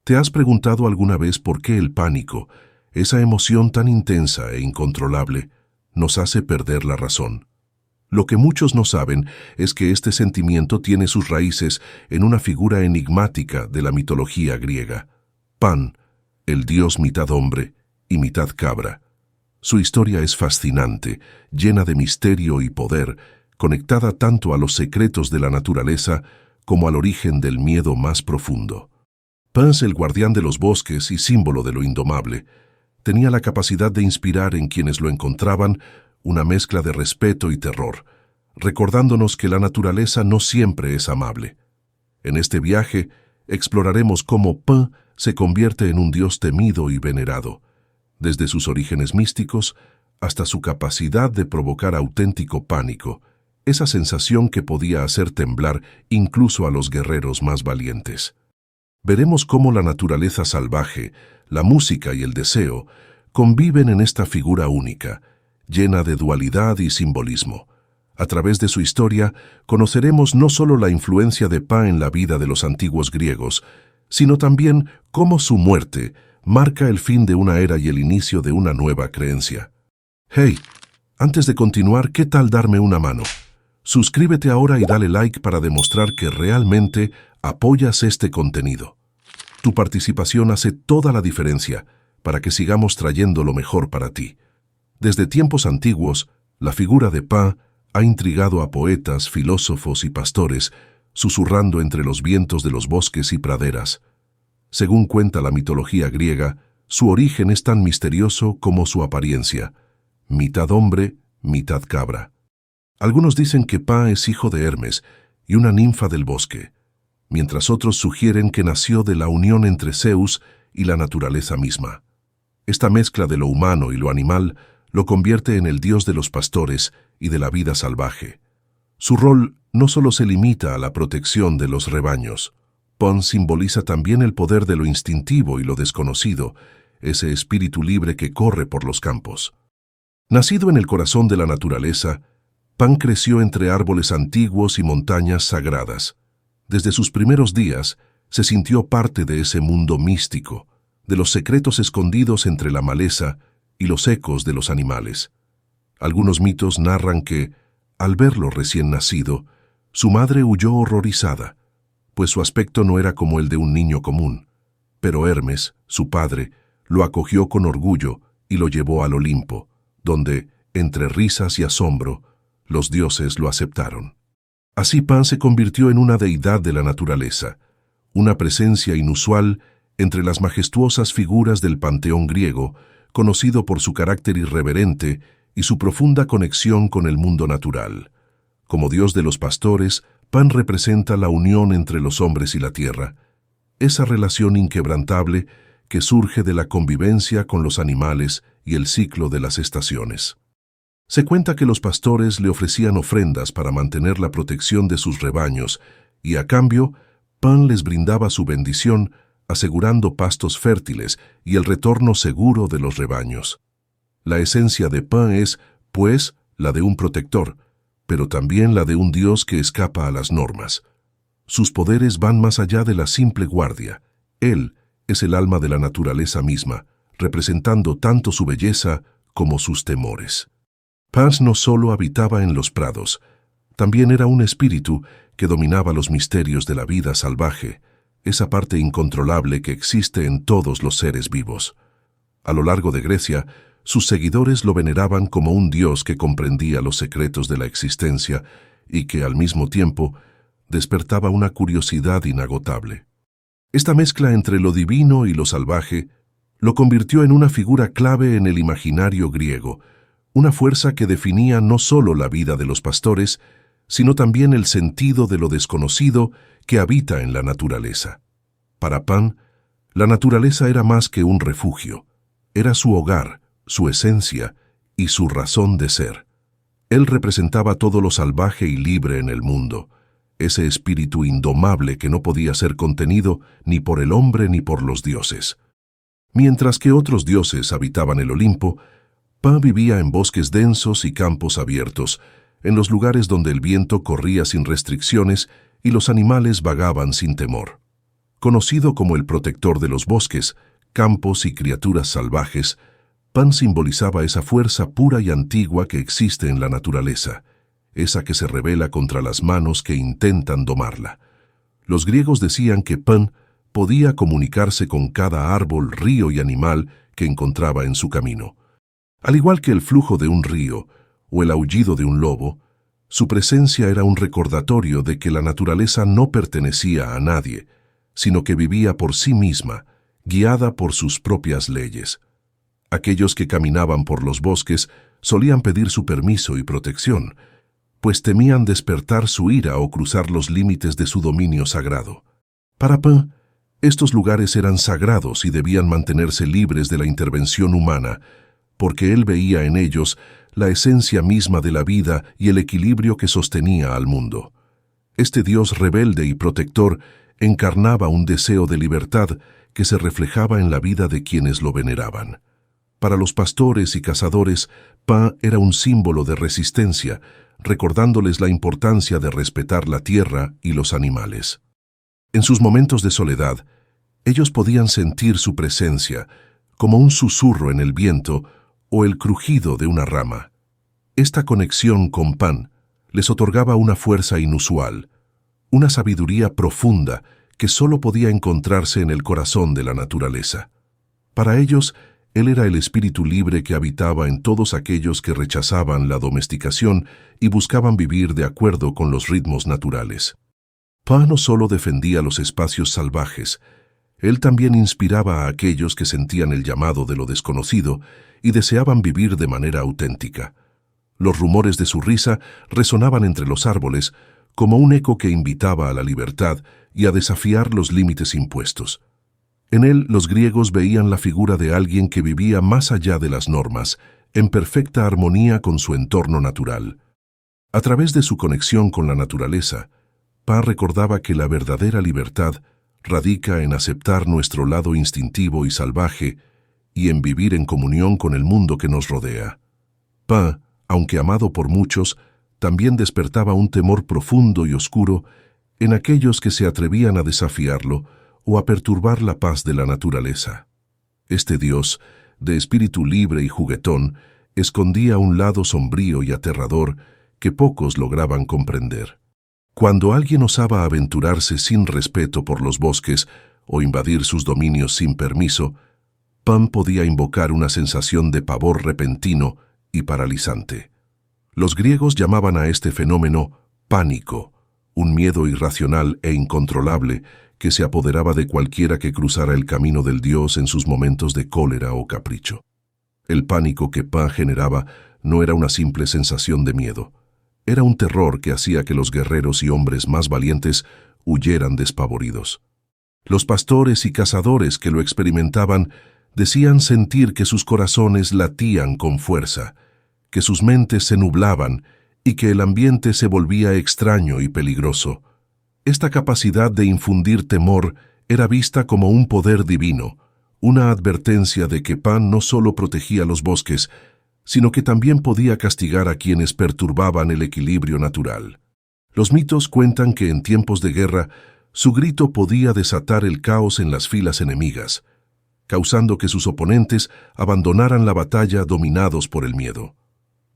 ¿Te has preguntado alguna vez por qué el pánico, esa emoción tan intensa e incontrolable, nos hace perder la razón? Lo que muchos no saben es que este sentimiento tiene sus raíces en una figura enigmática de la mitología griega: Pan, el dios mitad hombre y mitad cabra. Su historia es fascinante, llena de misterio y poder, conectada tanto a los secretos de la naturaleza como al origen del miedo más profundo. Pan, el guardián de los bosques y símbolo de lo indomable, tenía la capacidad de inspirar en quienes lo encontraban una mezcla de respeto y terror, recordándonos que la naturaleza no siempre es amable. En este viaje exploraremos cómo Pan se convierte en un dios temido y venerado, desde sus orígenes místicos hasta su capacidad de provocar auténtico pánico, esa sensación que podía hacer temblar incluso a los guerreros más valientes. Veremos cómo la naturaleza salvaje, la música y el deseo conviven en esta figura única, llena de dualidad y simbolismo. A través de su historia conoceremos no solo la influencia de Pan en la vida de los antiguos griegos, sino también cómo su muerte marca el fin de una era y el inicio de una nueva creencia. Hey, antes de continuar, ¿qué tal darme una mano? Suscríbete ahora y dale like para demostrar que realmente apoyas este contenido. Tu participación hace toda la diferencia para que sigamos trayendo lo mejor para ti. Desde tiempos antiguos, la figura de Pan ha intrigado a poetas, filósofos y pastores, susurrando entre los vientos de los bosques y praderas. Según cuenta la mitología griega, su origen es tan misterioso como su apariencia: mitad hombre, mitad cabra. Algunos dicen que Pan es hijo de Hermes y una ninfa del bosque, mientras otros sugieren que nació de la unión entre Zeus y la naturaleza misma. Esta mezcla de lo humano y lo animal lo convierte en el dios de los pastores y de la vida salvaje. Su rol no solo se limita a la protección de los rebaños. Pan simboliza también el poder de lo instintivo y lo desconocido, ese espíritu libre que corre por los campos. Nacido en el corazón de la naturaleza, Pan creció entre árboles antiguos y montañas sagradas. Desde sus primeros días, se sintió parte de ese mundo místico, de los secretos escondidos entre la maleza y los ecos de los animales. Algunos mitos narran que, al verlo recién nacido, su madre huyó horrorizada, pues su aspecto no era como el de un niño común. Pero Hermes, su padre, lo acogió con orgullo y lo llevó al Olimpo, donde, entre risas y asombro, los dioses lo aceptaron. Así Pan se convirtió en una deidad de la naturaleza, una presencia inusual entre las majestuosas figuras del panteón griego, conocido por su carácter irreverente y su profunda conexión con el mundo natural. Como dios de los pastores, Pan representa la unión entre los hombres y la tierra, esa relación inquebrantable que surge de la convivencia con los animales y el ciclo de las estaciones. Se cuenta que los pastores le ofrecían ofrendas para mantener la protección de sus rebaños y, a cambio, Pan les brindaba su bendición, asegurando pastos fértiles y el retorno seguro de los rebaños. La esencia de Pan es, pues, la de un protector, pero también la de un dios que escapa a las normas. Sus poderes van más allá de la simple guardia. Él es el alma de la naturaleza misma, representando tanto su belleza como sus temores. Pan no solo habitaba en los prados, también era un espíritu que dominaba los misterios de la vida salvaje, esa parte incontrolable que existe en todos los seres vivos. A lo largo de Grecia, sus seguidores lo veneraban como un dios que comprendía los secretos de la existencia y que, al mismo tiempo, despertaba una curiosidad inagotable. Esta mezcla entre lo divino y lo salvaje lo convirtió en una figura clave en el imaginario griego, una fuerza que definía no solo la vida de los pastores, sino también el sentido de lo desconocido que habita en la naturaleza. Para Pan, la naturaleza era más que un refugio, era su hogar, su esencia y su razón de ser. Él representaba todo lo salvaje y libre en el mundo, ese espíritu indomable que no podía ser contenido ni por el hombre ni por los dioses. Mientras que otros dioses habitaban el Olimpo, Pan vivía en bosques densos y campos abiertos, en los lugares donde el viento corría sin restricciones y los animales vagaban sin temor. Conocido como el protector de los bosques, campos y criaturas salvajes, Pan simbolizaba esa fuerza pura y antigua que existe en la naturaleza, esa que se rebela contra las manos que intentan domarla. Los griegos decían que Pan podía comunicarse con cada árbol, río y animal que encontraba en su camino. Al igual que el flujo de un río o el aullido de un lobo, su presencia era un recordatorio de que la naturaleza no pertenecía a nadie, sino que vivía por sí misma, guiada por sus propias leyes. Aquellos que caminaban por los bosques solían pedir su permiso y protección, pues temían despertar su ira o cruzar los límites de su dominio sagrado. Para Pan, estos lugares eran sagrados y debían mantenerse libres de la intervención humana, porque él veía en ellos la esencia misma de la vida y el equilibrio que sostenía al mundo. Este Dios rebelde y protector encarnaba un deseo de libertad que se reflejaba en la vida de quienes lo veneraban. Para los pastores y cazadores, Pan era un símbolo de resistencia, recordándoles la importancia de respetar la tierra y los animales. En sus momentos de soledad, ellos podían sentir su presencia, como un susurro en el viento o el crujido de una rama. Esta conexión con Pan les otorgaba una fuerza inusual, una sabiduría profunda que solo podía encontrarse en el corazón de la naturaleza. Para ellos, él era el espíritu libre que habitaba en todos aquellos que rechazaban la domesticación y buscaban vivir de acuerdo con los ritmos naturales. Pan no solo defendía los espacios salvajes, él también inspiraba a aquellos que sentían el llamado de lo desconocido y deseaban vivir de manera auténtica. Los rumores de su risa resonaban entre los árboles como un eco que invitaba a la libertad y a desafiar los límites impuestos. En él, los griegos veían la figura de alguien que vivía más allá de las normas, en perfecta armonía con su entorno natural. A través de su conexión con la naturaleza, Pan recordaba que la verdadera libertad radica en aceptar nuestro lado instintivo y salvaje y en vivir en comunión con el mundo que nos rodea. Pan, aunque amado por muchos, también despertaba un temor profundo y oscuro en aquellos que se atrevían a desafiarlo o a perturbar la paz de la naturaleza. Este Dios, de espíritu libre y juguetón, escondía un lado sombrío y aterrador que pocos lograban comprender. Cuando alguien osaba aventurarse sin respeto por los bosques o invadir sus dominios sin permiso, Pan podía invocar una sensación de pavor repentino y paralizante. Los griegos llamaban a este fenómeno pánico, un miedo irracional e incontrolable que se apoderaba de cualquiera que cruzara el camino del Dios en sus momentos de cólera o capricho. El pánico que Pan generaba no era una simple sensación de miedo. Era un terror que hacía que los guerreros y hombres más valientes huyeran despavoridos. Los pastores y cazadores que lo experimentaban decían sentir que sus corazones latían con fuerza, que sus mentes se nublaban y que el ambiente se volvía extraño y peligroso. Esta capacidad de infundir temor era vista como un poder divino, una advertencia de que Pan no solo protegía los bosques, sino que también podía castigar a quienes perturbaban el equilibrio natural. Los mitos cuentan que en tiempos de guerra, su grito podía desatar el caos en las filas enemigas, causando que sus oponentes abandonaran la batalla dominados por el miedo.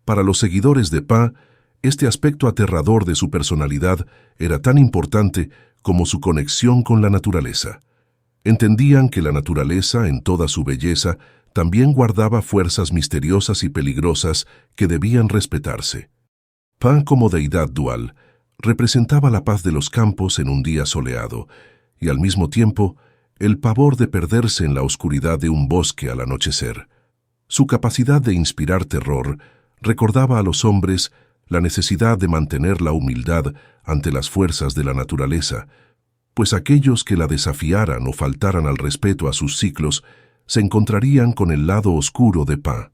Para los seguidores de Pan, este aspecto aterrador de su personalidad era tan importante como su conexión con la naturaleza. Entendían que la naturaleza, en toda su belleza, también guardaba fuerzas misteriosas y peligrosas que debían respetarse. Pan, como deidad dual, representaba la paz de los campos en un día soleado y, al mismo tiempo, el pavor de perderse en la oscuridad de un bosque al anochecer. Su capacidad de inspirar terror recordaba a los hombres la necesidad de mantener la humildad ante las fuerzas de la naturaleza, pues aquellos que la desafiaran o faltaran al respeto a sus ciclos se encontrarían con el lado oscuro de Pan.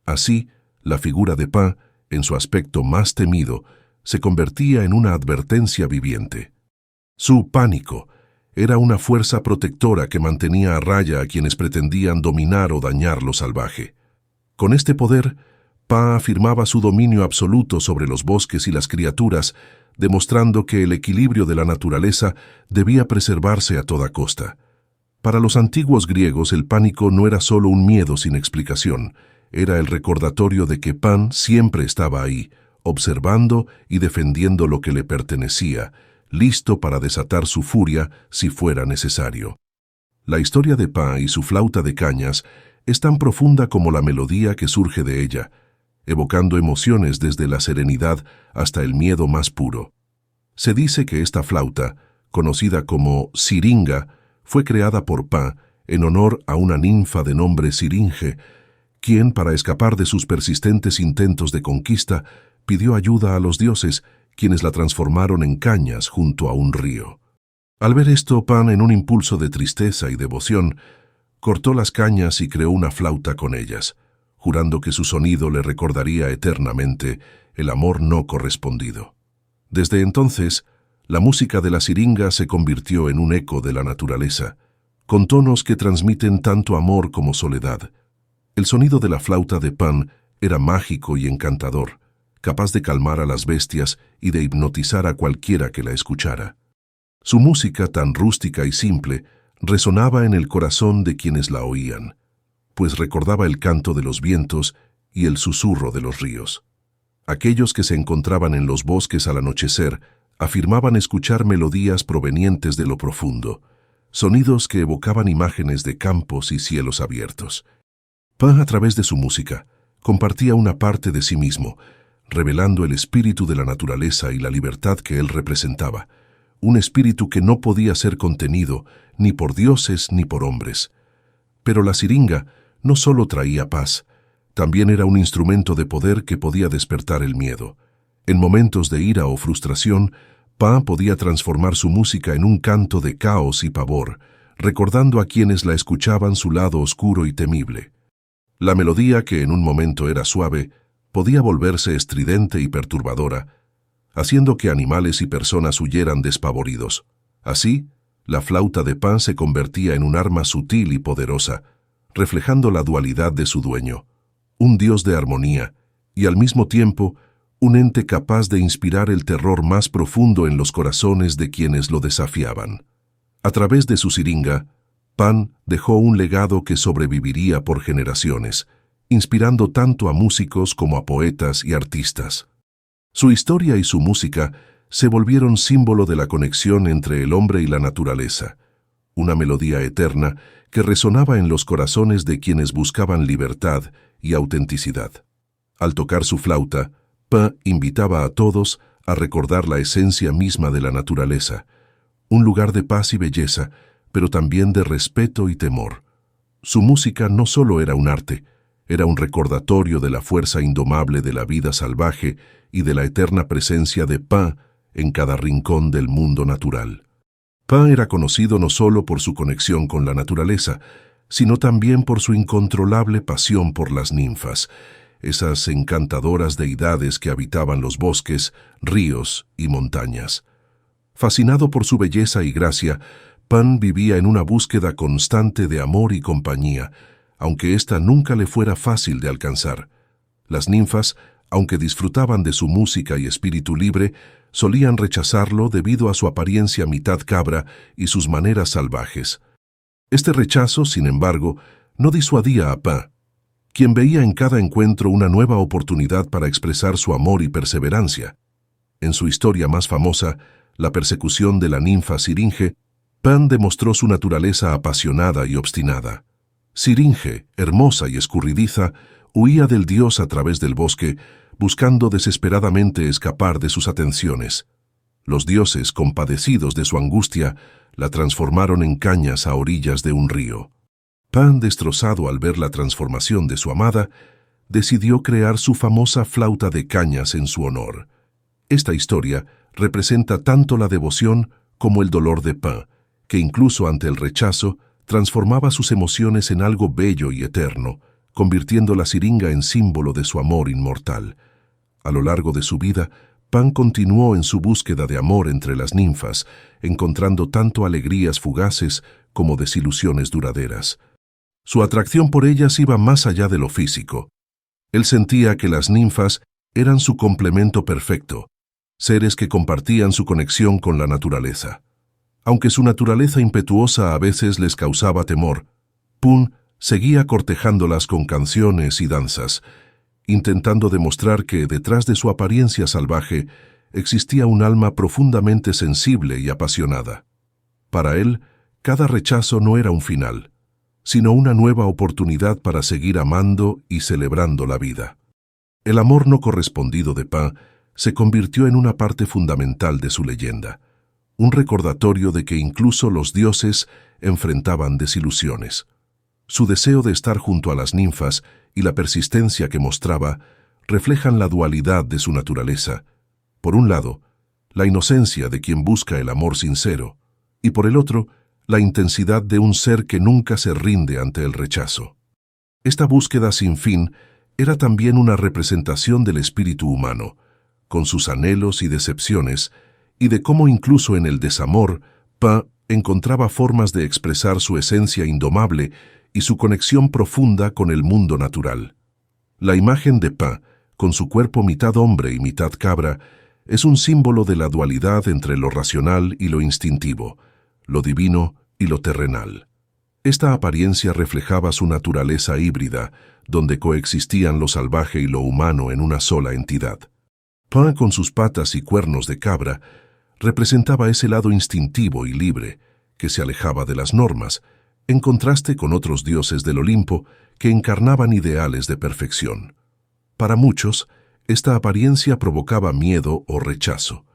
Así, la figura de Pan, en su aspecto más temido, se convertía en una advertencia viviente. Su pánico era una fuerza protectora que mantenía a raya a quienes pretendían dominar o dañar lo salvaje. Con este poder, Pan afirmaba su dominio absoluto sobre los bosques y las criaturas, demostrando que el equilibrio de la naturaleza debía preservarse a toda costa. Para los antiguos griegos el pánico no era solo un miedo sin explicación, era el recordatorio de que Pan siempre estaba ahí, observando y defendiendo lo que le pertenecía, listo para desatar su furia si fuera necesario. La historia de Pan y su flauta de cañas es tan profunda como la melodía que surge de ella, evocando emociones desde la serenidad hasta el miedo más puro. Se dice que esta flauta, conocida como siringa, fue creada por Pan en honor a una ninfa de nombre Siringe, quien, para escapar de sus persistentes intentos de conquista, pidió ayuda a los dioses, quienes la transformaron en cañas junto a un río. Al ver esto, Pan, en un impulso de tristeza y devoción, cortó las cañas y creó una flauta con ellas, jurando que su sonido le recordaría eternamente el amor no correspondido. Desde entonces, la música de la siringa se convirtió en un eco de la naturaleza, con tonos que transmiten tanto amor como soledad. El sonido de la flauta de Pan era mágico y encantador, capaz de calmar a las bestias y de hipnotizar a cualquiera que la escuchara. Su música, tan rústica y simple, resonaba en el corazón de quienes la oían, pues recordaba el canto de los vientos y el susurro de los ríos. Aquellos que se encontraban en los bosques al anochecer afirmaban escuchar melodías provenientes de lo profundo, sonidos que evocaban imágenes de campos y cielos abiertos. Pan, a través de su música, compartía una parte de sí mismo, revelando el espíritu de la naturaleza y la libertad que él representaba, un espíritu que no podía ser contenido ni por dioses ni por hombres. Pero la siringa no solo traía paz, también era un instrumento de poder que podía despertar el miedo. En momentos de ira o frustración, Pan podía transformar su música en un canto de caos y pavor, recordando a quienes la escuchaban su lado oscuro y temible. La melodía, que en un momento era suave, podía volverse estridente y perturbadora, haciendo que animales y personas huyeran despavoridos. Así, la flauta de Pan se convertía en un arma sutil y poderosa, reflejando la dualidad de su dueño, un dios de armonía, y al mismo tiempo, un ente capaz de inspirar el terror más profundo en los corazones de quienes lo desafiaban. A través de su siringa, Pan dejó un legado que sobreviviría por generaciones, inspirando tanto a músicos como a poetas y artistas. Su historia y su música se volvieron símbolo de la conexión entre el hombre y la naturaleza, una melodía eterna que resonaba en los corazones de quienes buscaban libertad y autenticidad. Al tocar su flauta, Pan invitaba a todos a recordar la esencia misma de la naturaleza, un lugar de paz y belleza, pero también de respeto y temor. Su música no solo era un arte, era un recordatorio de la fuerza indomable de la vida salvaje y de la eterna presencia de Pan en cada rincón del mundo natural. Pan era conocido no solo por su conexión con la naturaleza, sino también por su incontrolable pasión por las ninfas, esas encantadoras deidades que habitaban los bosques, ríos y montañas. Fascinado por su belleza y gracia, Pan vivía en una búsqueda constante de amor y compañía, aunque ésta nunca le fuera fácil de alcanzar. Las ninfas, aunque disfrutaban de su música y espíritu libre, solían rechazarlo debido a su apariencia mitad cabra y sus maneras salvajes. Este rechazo, sin embargo, no disuadía a Pan, quien veía en cada encuentro una nueva oportunidad para expresar su amor y perseverancia. En su historia más famosa, la persecución de la ninfa Siringe, Pan demostró su naturaleza apasionada y obstinada. Siringe, hermosa y escurridiza, huía del dios a través del bosque, buscando desesperadamente escapar de sus atenciones. Los dioses, compadecidos de su angustia, la transformaron en cañas a orillas de un río. Pan, destrozado al ver la transformación de su amada, decidió crear su famosa flauta de cañas en su honor. Esta historia representa tanto la devoción como el dolor de Pan, que incluso ante el rechazo, transformaba sus emociones en algo bello y eterno, convirtiendo la siringa en símbolo de su amor inmortal. A lo largo de su vida, Pan continuó en su búsqueda de amor entre las ninfas, encontrando tanto alegrías fugaces como desilusiones duraderas. Su atracción por ellas iba más allá de lo físico. Él sentía que las ninfas eran su complemento perfecto, seres que compartían su conexión con la naturaleza. Aunque su naturaleza impetuosa a veces les causaba temor, Pun seguía cortejándolas con canciones y danzas, intentando demostrar que detrás de su apariencia salvaje existía un alma profundamente sensible y apasionada. Para él, cada rechazo no era un final, sino una nueva oportunidad para seguir amando y celebrando la vida. El amor no correspondido de Pan se convirtió en una parte fundamental de su leyenda, un recordatorio de que incluso los dioses enfrentaban desilusiones. Su deseo de estar junto a las ninfas y la persistencia que mostraba reflejan la dualidad de su naturaleza. Por un lado, la inocencia de quien busca el amor sincero, y por el otro, la intensidad de un ser que nunca se rinde ante el rechazo. Esta búsqueda sin fin era también una representación del espíritu humano, con sus anhelos y decepciones, y de cómo incluso en el desamor, Pan encontraba formas de expresar su esencia indomable y su conexión profunda con el mundo natural. La imagen de Pan, con su cuerpo mitad hombre y mitad cabra, es un símbolo de la dualidad entre lo racional y lo instintivo, lo divino y lo terrenal. Esta apariencia reflejaba su naturaleza híbrida, donde coexistían lo salvaje y lo humano en una sola entidad. Pan, con sus patas y cuernos de cabra, representaba ese lado instintivo y libre, que se alejaba de las normas, en contraste con otros dioses del Olimpo que encarnaban ideales de perfección. Para muchos, esta apariencia provocaba miedo o rechazo,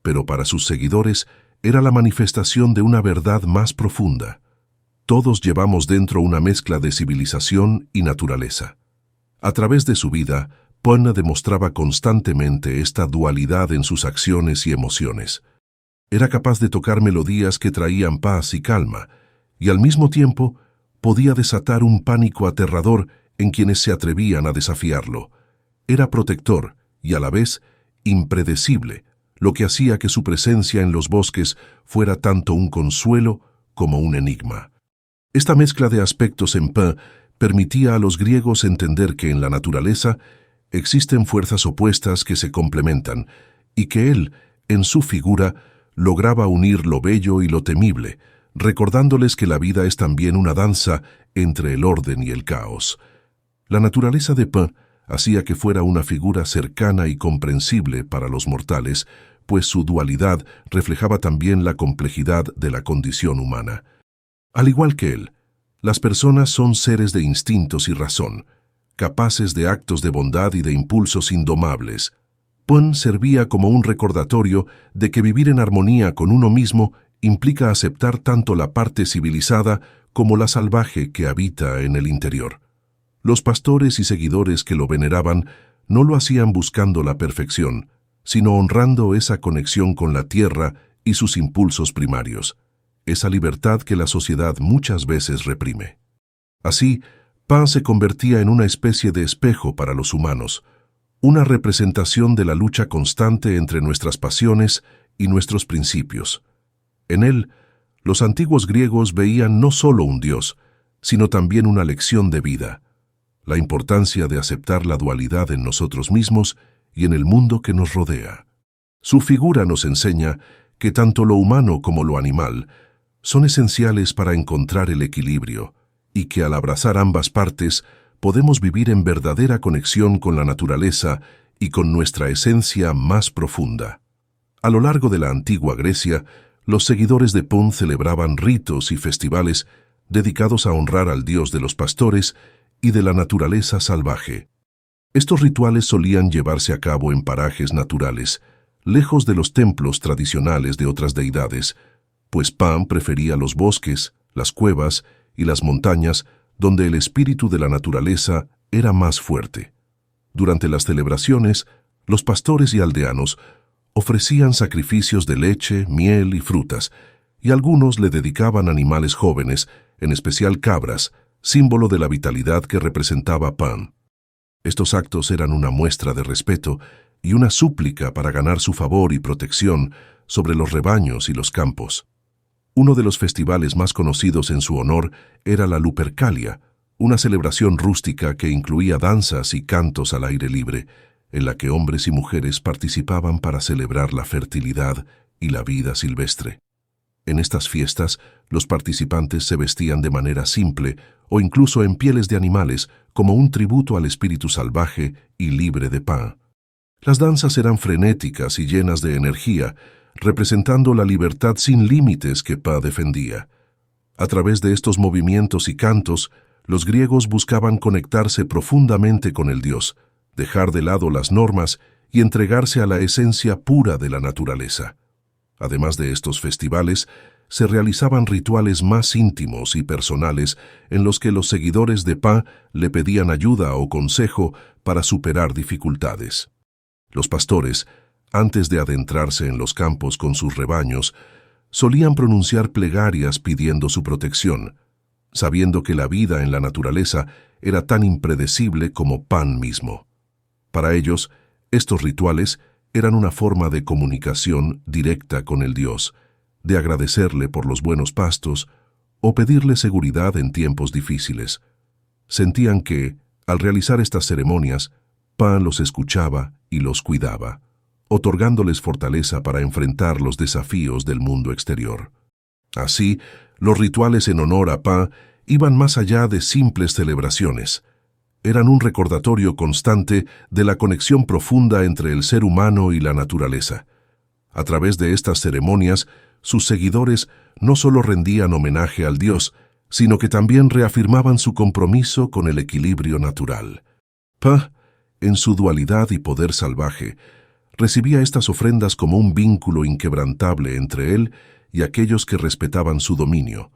pero para sus seguidores era la manifestación de una verdad más profunda. Todos llevamos dentro una mezcla de civilización y naturaleza. A través de su vida, Pan demostraba constantemente esta dualidad en sus acciones y emociones. Era capaz de tocar melodías que traían paz y calma, y al mismo tiempo podía desatar un pánico aterrador en quienes se atrevían a desafiarlo. Era protector y a la vez impredecible, lo que hacía que su presencia en los bosques fuera tanto un consuelo como un enigma. Esta mezcla de aspectos en Pan permitía a los griegos entender que en la naturaleza existen fuerzas opuestas que se complementan y que él, en su figura, lograba unir lo bello y lo temible, recordándoles que la vida es también una danza entre el orden y el caos. La naturaleza de Pan hacía que fuera una figura cercana y comprensible para los mortales, pues su dualidad reflejaba también la complejidad de la condición humana. Al igual que él, las personas son seres de instintos y razón, capaces de actos de bondad y de impulsos indomables. Pan servía como un recordatorio de que vivir en armonía con uno mismo implica aceptar tanto la parte civilizada como la salvaje que habita en el interior. Los pastores y seguidores que lo veneraban no lo hacían buscando la perfección, sino honrando esa conexión con la tierra y sus impulsos primarios, esa libertad que la sociedad muchas veces reprime. Así, Pan se convertía en una especie de espejo para los humanos, una representación de la lucha constante entre nuestras pasiones y nuestros principios. En él, los antiguos griegos veían no solo un dios, sino también una lección de vida, la importancia de aceptar la dualidad en nosotros mismos y en el mundo que nos rodea. Su figura nos enseña que tanto lo humano como lo animal son esenciales para encontrar el equilibrio, y que al abrazar ambas partes podemos vivir en verdadera conexión con la naturaleza y con nuestra esencia más profunda. A lo largo de la antigua Grecia, los seguidores de Pan celebraban ritos y festivales dedicados a honrar al dios de los pastores y de la naturaleza salvaje. Estos rituales solían llevarse a cabo en parajes naturales, lejos de los templos tradicionales de otras deidades, pues Pan prefería los bosques, las cuevas y las montañas donde el espíritu de la naturaleza era más fuerte. Durante las celebraciones, los pastores y aldeanos ofrecían sacrificios de leche, miel y frutas, y algunos le dedicaban animales jóvenes, en especial cabras, símbolo de la vitalidad que representaba Pan. Estos actos eran una muestra de respeto y una súplica para ganar su favor y protección sobre los rebaños y los campos. Uno de los festivales más conocidos en su honor era la Lupercalia, una celebración rústica que incluía danzas y cantos al aire libre, en la que hombres y mujeres participaban para celebrar la fertilidad y la vida silvestre. En estas fiestas, los participantes se vestían de manera simple o incluso en pieles de animales como un tributo al espíritu salvaje y libre de Pan. Las danzas eran frenéticas y llenas de energía, representando la libertad sin límites que Pan defendía. A través de estos movimientos y cantos, los griegos buscaban conectarse profundamente con el dios, dejar de lado las normas y entregarse a la esencia pura de la naturaleza. Además de estos festivales, se realizaban rituales más íntimos y personales en los que los seguidores de Pan le pedían ayuda o consejo para superar dificultades. Los pastores, antes de adentrarse en los campos con sus rebaños, solían pronunciar plegarias pidiendo su protección, sabiendo que la vida en la naturaleza era tan impredecible como Pan mismo. Para ellos, estos rituales eran una forma de comunicación directa con el Dios, de agradecerle por los buenos pastos o pedirle seguridad en tiempos difíciles. Sentían que, al realizar estas ceremonias, Pan los escuchaba y los cuidaba, otorgándoles fortaleza para enfrentar los desafíos del mundo exterior. Así, los rituales en honor a Pan iban más allá de simples celebraciones. Eran un recordatorio constante de la conexión profunda entre el ser humano y la naturaleza. A través de estas ceremonias, sus seguidores no solo rendían homenaje al dios, sino que también reafirmaban su compromiso con el equilibrio natural. Pan, en su dualidad y poder salvaje, recibía estas ofrendas como un vínculo inquebrantable entre él y aquellos que respetaban su dominio,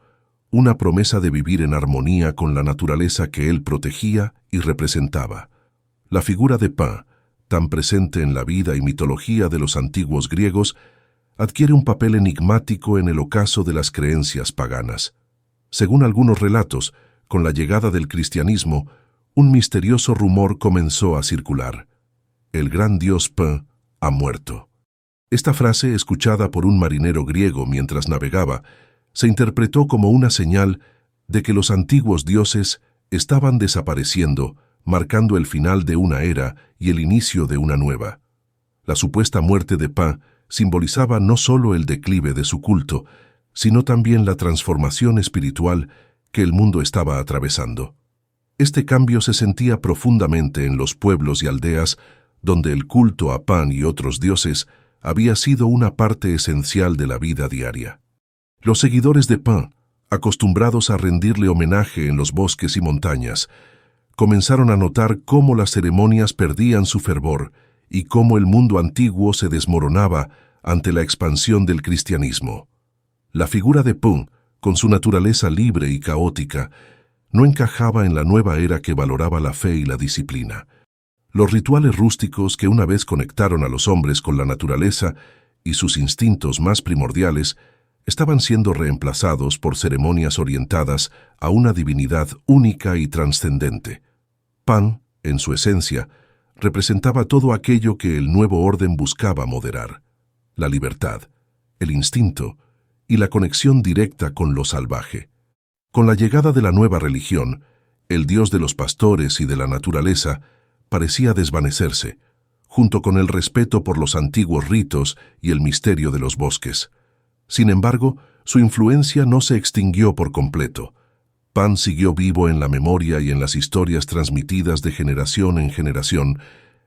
una promesa de vivir en armonía con la naturaleza que él protegía y representaba. La figura de Pan, tan presente en la vida y mitología de los antiguos griegos, adquiere un papel enigmático en el ocaso de las creencias paganas. Según algunos relatos, con la llegada del cristianismo, un misterioso rumor comenzó a circular. El gran dios Pan ha muerto. Esta frase, escuchada por un marinero griego mientras navegaba, se interpretó como una señal de que los antiguos dioses estaban desapareciendo, marcando el final de una era y el inicio de una nueva. La supuesta muerte de Pan simbolizaba no solo el declive de su culto, sino también la transformación espiritual que el mundo estaba atravesando. Este cambio se sentía profundamente en los pueblos y aldeas donde el culto a Pan y otros dioses había sido una parte esencial de la vida diaria. Los seguidores de Pan, acostumbrados a rendirle homenaje en los bosques y montañas, comenzaron a notar cómo las ceremonias perdían su fervor y cómo el mundo antiguo se desmoronaba ante la expansión del cristianismo. La figura de Pan, con su naturaleza libre y caótica, no encajaba en la nueva era que valoraba la fe y la disciplina. Los rituales rústicos que una vez conectaron a los hombres con la naturaleza y sus instintos más primordiales estaban siendo reemplazados por ceremonias orientadas a una divinidad única y trascendente. Pan, en su esencia, representaba todo aquello que el nuevo orden buscaba moderar: la libertad, el instinto y la conexión directa con lo salvaje. Con la llegada de la nueva religión, el dios de los pastores y de la naturaleza parecía desvanecerse, junto con el respeto por los antiguos ritos y el misterio de los bosques. Sin embargo, su influencia no se extinguió por completo. Pan siguió vivo en la memoria y en las historias transmitidas de generación en generación,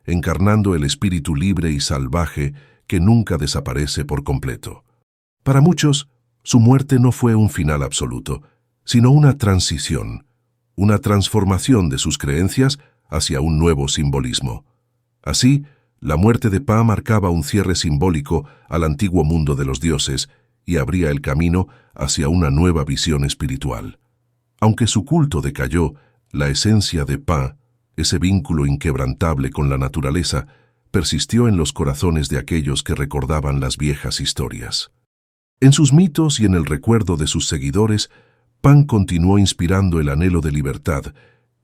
encarnando el espíritu libre y salvaje que nunca desaparece por completo. Para muchos, su muerte no fue un final absoluto, sino una transición, una transformación de sus creencias hacia un nuevo simbolismo. Así, la muerte de Pan marcaba un cierre simbólico al antiguo mundo de los dioses y abría el camino hacia una nueva visión espiritual. Aunque su culto decayó, la esencia de Pan, ese vínculo inquebrantable con la naturaleza, persistió en los corazones de aquellos que recordaban las viejas historias. En sus mitos y en el recuerdo de sus seguidores, Pan continuó inspirando el anhelo de libertad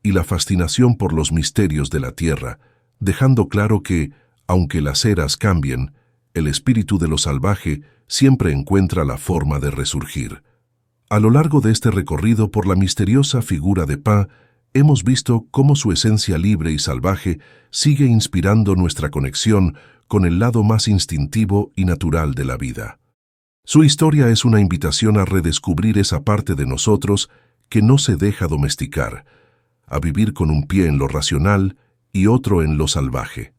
y la fascinación por los misterios de la tierra, dejando claro que, aunque las eras cambien, el espíritu de lo salvaje siempre encuentra la forma de resurgir. A lo largo de este recorrido por la misteriosa figura de Pan, hemos visto cómo su esencia libre y salvaje sigue inspirando nuestra conexión con el lado más instintivo y natural de la vida. Su historia es una invitación a redescubrir esa parte de nosotros que no se deja domesticar, a vivir con un pie en lo racional y otro en lo salvaje.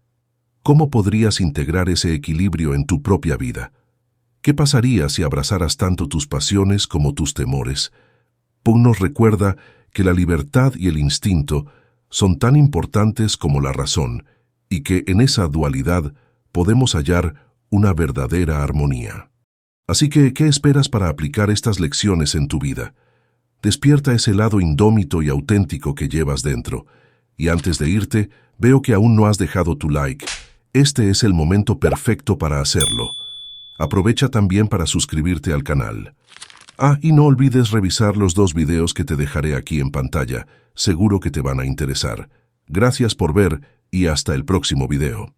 ¿Cómo podrías integrar ese equilibrio en tu propia vida? ¿Qué pasaría si abrazaras tanto tus pasiones como tus temores? Punk nos recuerda que la libertad y el instinto son tan importantes como la razón y que en esa dualidad podemos hallar una verdadera armonía. Así que, ¿qué esperas para aplicar estas lecciones en tu vida? Despierta ese lado indómito y auténtico que llevas dentro. Y antes de irte, veo que aún no has dejado tu like. Este es el momento perfecto para hacerlo. Aprovecha también para suscribirte al canal. Y no olvides revisar los 2 videos que te dejaré aquí en pantalla. Seguro que te van a interesar. Gracias por ver y hasta el próximo video.